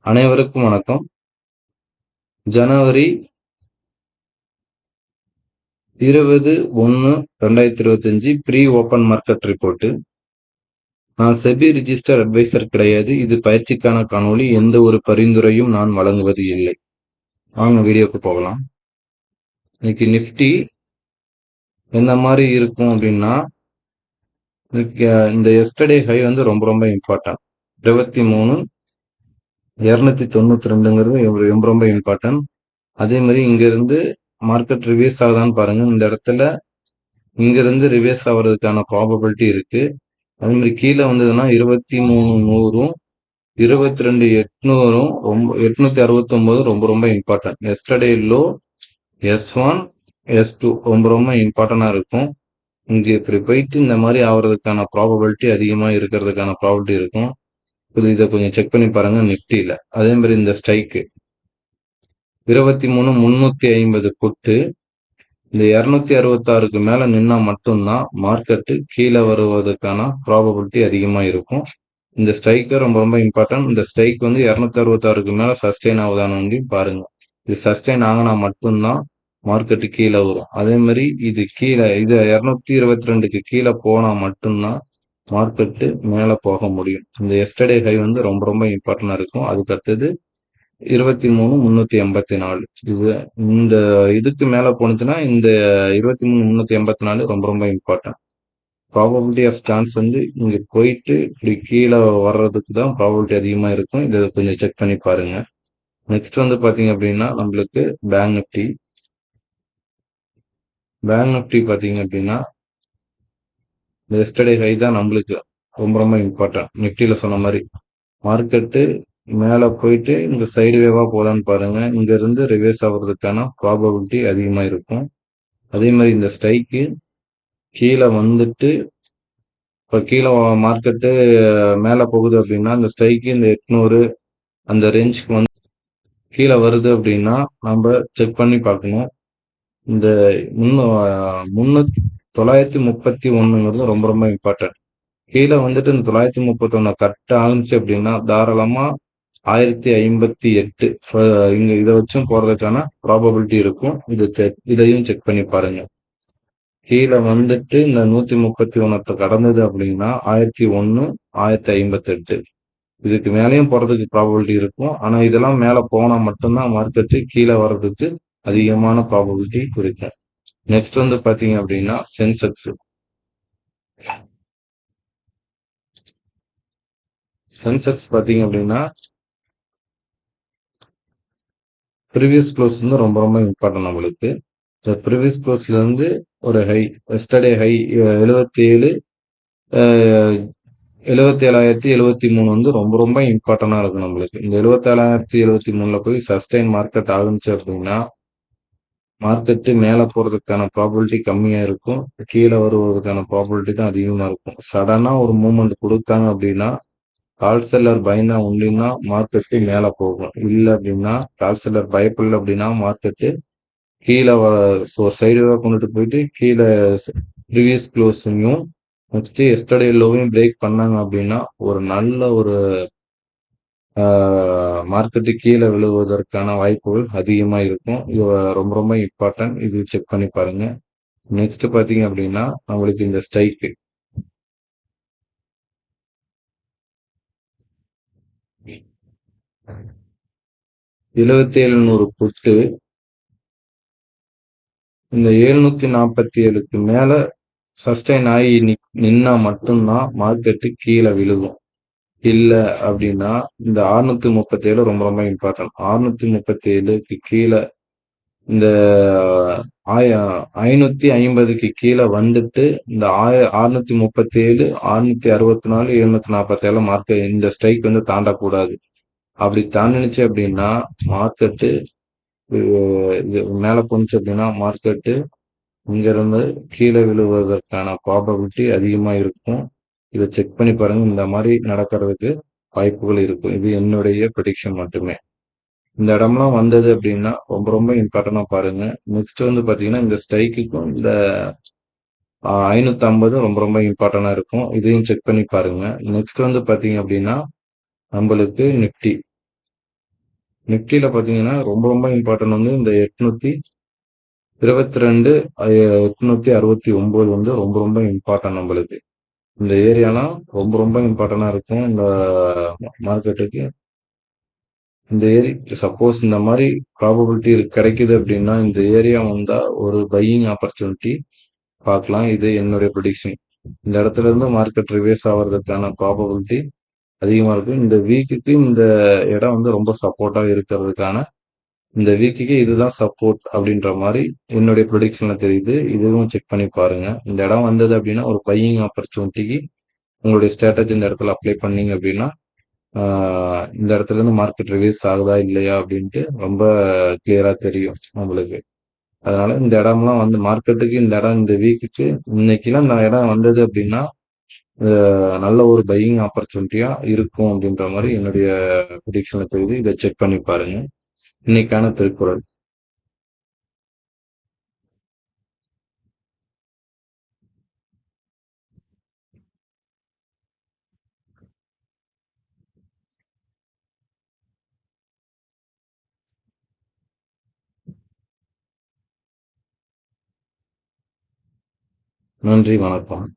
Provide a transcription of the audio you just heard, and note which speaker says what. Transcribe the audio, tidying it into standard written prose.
Speaker 1: அனைவருக்கும் வணக்கம். ஜனவரி 20/1/2025 pre open market report. நான் செபி ரிஜிஸ்டர் அட்வைசர் கிடையாது. இது பயிற்சிக்கான காணொளி. எந்த ஒரு பரிந்துரையும் நான் வழங்குவது இல்லை. வாங்க வீடியோக்கு போகலாம். இன்னைக்கு நிஃப்டி எந்த மாதிரி இருக்கும் அப்படின்னா, இந்த எஸ்டர்டே ஹை வந்து ரொம்ப ரொம்ப இம்பார்ட்டன்ட். 23,292ங்கிறது ரொம்ப இம்பார்ட்டன்ட். அதே மாதிரி இங்க இருந்து மார்க்கெட் ரிவர்ஸ் ஆகுதான்னு பாருங்க. இந்த இடத்துல இங்க இருந்து ரிவர்ஸ் ஆகிறதுக்கான ப்ராபபிலிட்டி இருக்கு. அதே மாதிரி கீழே வந்ததுன்னா 23,100ம் 22,800ம் 869 ரொம்ப ரொம்ப important. Yesterday low S1 S2 ரொம்ப ரொம்ப இம்பார்ட்டண்டா இருக்கும். இங்க இப்படி போயிட்டு இந்த மாதிரி ஆகுறதுக்கான ப்ராபபிலிட்டி அதிகமா இருக்கிறதுக்கான ப்ராபபிலிட்டி இருக்கும். இதை கொஞ்சம் செக் பண்ணி பாருங்க நிஃப்டியில. அதே மாதிரி இந்த ஸ்ட்ரைக்கு 23,350 புட்டு இந்த 266க்கு மேல நின்னா மட்டும்தான் மார்க்கெட்டு கீழே வருவதற்கான ப்ராபபிலிட்டி அதிகமா இருக்கும். இந்த ஸ்ட்ரைக்கு ரொம்ப ரொம்ப இம்பார்ட்டன்ட். இந்த ஸ்ட்ரைக் வந்து 266க்கு மேல சஸ்டெயின் ஆகுதான்னு பாருங்க. இது சஸ்டெயின் ஆகினா மட்டும்தான் மார்க்கெட்டு கீழே வரும். அதே மாதிரி இது 222க்கு கீழே போனா மட்டும்தான் மார்க்கெட்டு மேல போக முடியும். இந்த எஸ்டர்டே ஹை வந்து ரொம்ப ரொம்ப இம்பார்ட்டன்டா இருக்கும். அதுக்கு அடுத்தது 23,384. இது இந்த இதுக்கு மேல போனுச்சுன்னா இந்த 23,384 ரொம்ப ரொம்ப இம்பார்ட்டன்ட். ப்ராபபிலிட்டி ஆஃப் சான்ஸ் வந்து இங்க போயிட்டு இப்படி கீழே வர்றதுக்கு தான் ப்ராபபிலிட்டி அதிகமா இருக்கும். இதை கொஞ்சம் செக் பண்ணி பாருங்க. நெக்ஸ்ட் வந்து பாத்தீங்க அப்படின்னா நம்மளுக்கு பேங்க் நிஃப்டி பாத்தீங்க அப்படின்னா எஸ்டர்டே ஹை தான் நம்மளுக்கு ரொம்ப ரொம்ப இம்பார்ட்டன்ட். நிஃப்டியில சொன்ன மாதிரி மார்க்கெட்டு மேல போயிட்டு இந்த சைடு வேவா போலான்னு பாருங்க. இங்க இருந்து ரிவர்ஸ் ஆகுறதுக்கான ப்ராபபிலிட்டி அதிகமா இருக்கும். அதே மாதிரி இந்த ஸ்ட்ரைக்கு கீழே வந்துட்டு இப்ப கீழே மார்க்கெட்டு மேல போகுது அப்படின்னா இந்த ஸ்ட்ரைக்கு இந்த 800 அந்த ரேஞ்சுக்கு வந்து கீழே வருது அப்படின்னா நம்ம செக் பண்ணி பார்க்கணும். இந்த 931ங்கிறது ரொம்ப ரொம்ப இம்பார்ட்டன்ட். கீழே வந்துட்டு இந்த 931 கரெக்ட் ஆரம்பிச்சு அப்படின்னா தாராளமா 1058 இங்க இதை வச்சும் போறதுக்கான ப்ராபபிலிட்டி இருக்கும். இதையும் செக் பண்ணி பாருங்க. கீழே வந்துட்டு இந்த 131 கடந்தது அப்படின்னா 1001 1058 இதுக்கு மேலேயும் போறதுக்கு ப்ராபபிலிட்டி இருக்கும். ஆனா இதெல்லாம் மேல போனா மட்டும்தான் மார்க்கெட்டு கீழே வர்றதுக்கு அதிகமான ப்ராபபிலிட்டி இருக்கு. நெக்ஸ்ட் வந்து பாத்தீங்க அப்படின்னா சென்செக்ஸ் பாத்தீங்க அப்படின்னா ப்ரீவியஸ் க்ளோஸ் வந்து ரொம்ப ரொம்ப இம்பார்ட்டன்ட் நம்மளுக்கு. இந்த ப்ரீவியஸ் க்ளோஸ்ல இருந்து ஒரு ஹை எஸ்டர்டே ஹை 77,073 வந்து ரொம்ப ரொம்ப இம்பார்ட்டன்டா இருக்கும் நம்மளுக்கு. இந்த 77,073ல போய் சஸ்டைன் மார்க்கெட் ஆரம்பிச்சு அப்படின்னா மார்க்கெட்டு மேல போறதுக்கான ப்ராபபிலிட்டி கம்மியா இருக்கும். கீழே வருவதற்கான ப்ராபபிலிட்டி தான் அதிகமா இருக்கும். சடனா ஒரு மூவ்மெண்ட் கொடுத்தாங்க அப்படின்னா கால் செல்லர் பயந்தா உண்டுன்னா மார்க்கெட்டு மேல போகும். இல்லை அப்படின்னா கால் செல்லர் பயப்படல அப்படின்னா மார்க்கெட்டு கீழே சைடுவா கொண்டுட்டு போயிட்டு கீழே ப்ரீவியஸ் க்ளோஸையும் நெக்ஸ்ட் எஸ்டர்டே லோவையும் பிரேக் பண்ணாங்க அப்படின்னா ஒரு நல்ல ஒரு மார்க்கெட்டு கீழே விழுவதற்கான வாய்ப்புகள் அதிகமா இருக்கும். இது ரொம்ப ரொம்ப இம்பார்ட்டன்ட். இது செக் பண்ணி பாருங்க. நெக்ஸ்ட் பாத்தீங்க அப்படின்னா நம்மளுக்கு இந்த ஸ்ட்ரைக்கு 7700 புட்டு இந்த 747க்கு மேல சஸ்டைன் ஆகி நின்னா மட்டும்தான் மார்க்கெட்டு கீழே விழுகும். இல்ல அப்படின்னா இந்த 637 ரொம்ப ரொம்ப இம்பார்ட்டன்ட். 637க்கு கீழே இந்த 550க்கு கீழே வந்துட்டு இந்த 637 664 747 மார்க்கெட் இந்த ஸ்ட்ரைக் வந்து தாண்டக்கூடாது. அப்படி தாண்டினுச்சு அப்படின்னா மார்க்கெட்டு மேல போனுச்சு அப்படின்னா மார்க்கெட்டு இங்க இருந்து கீழே விழுவதற்கான ப்ராபபிலிட்டி அதிகமா இருக்கும். இதை செக் பண்ணி பாருங்க. இந்த மாதிரி நடக்கிறதுக்கு வாய்ப்புகள் இருக்கும். இது என்னுடைய ப்ரெடிக்ஷன் மட்டுமே. இந்த இடம்லாம் வந்தது அப்படின்னா ரொம்ப ரொம்ப இம்பார்ட்டன்டா பாருங்க. நெக்ஸ்ட் வந்து பாத்தீங்கன்னா இந்த ஸ்ட்ரைக்குக்கும் இந்த 550 ரொம்ப ரொம்ப இம்பார்ட்டன்டா இருக்கும். இதையும் செக் பண்ணி பாருங்க. நெக்ஸ்ட் வந்து பாத்தீங்க அப்படின்னா நம்மளுக்கு நிஃப்டி நிஃப்டில பாத்தீங்கன்னா ரொம்ப ரொம்ப இம்பார்ட்டன்ட் வந்து இந்த 822 869 வந்து ரொம்ப ரொம்ப இம்பார்ட்டன்ட் நம்மளுக்கு. இந்த ஏரியாலாம் ரொம்ப ரொம்ப இம்பார்ட்டன்டா இருக்கும் இந்த மார்க்கெட்டுக்கு. இந்த ஏரி சப்போஸ் இந்த மாதிரி ப்ராபபிலிட்டி கிடைக்குது அப்படின்னா இந்த ஏரியா வந்தா ஒரு பையிங் ஆப்பர்ச்சுனிட்டி பார்க்கலாம். இது என்னுடைய ப்ரெடிக்ஷன். இந்த இடத்துல இருந்து மார்க்கெட் ரிவர்ஸ் ஆகிறதுக்கான ப்ராபபிலிட்டி அதிகமா இருக்கு. இந்த வீக்குக்கு இந்த இடம் வந்து ரொம்ப சப்போர்ட்டா இருக்கிறதுக்கான இந்த வீக்குக்கு இதுதான் சப்போர்ட் அப்படின்ற மாதிரி என்னுடைய ப்ரொடிக்ஷன்ல தெரியுது. இதுவும் செக் பண்ணி பாருங்க. இந்த இடம் வந்தது அப்படின்னா ஒரு பையிங் ஆப்பர்ச்சுனிட்டிக்கு உங்களுடைய ஸ்ட்ராட்டஜி இந்த இடத்துல அப்ளை பண்ணீங்க அப்படின்னா இந்த இடத்துல இருந்து மார்க்கெட் ரிலீஸ் ஆகுதா இல்லையா அப்படின்ட்டு ரொம்ப கிளியரா தெரியும் உங்களுக்கு. அதனால இந்த இடம்லாம் வந்து மார்க்கெட்டுக்கு இந்த இடம் இந்த வீக்குக்கு இன்னைக்கெல்லாம் இந்த இடம் வந்தது அப்படின்னா நல்ல ஒரு பையிங் ஆப்பர்ச்சுனிட்டியா இருக்கும் அப்படின்ற மாதிரி என்னுடைய ப்ரொடிக்ஷன்ல தெரியுது. இதை செக் பண்ணி பாருங்க. இன்னைக்கான திருக்குறள். நன்றி, வணக்கம்.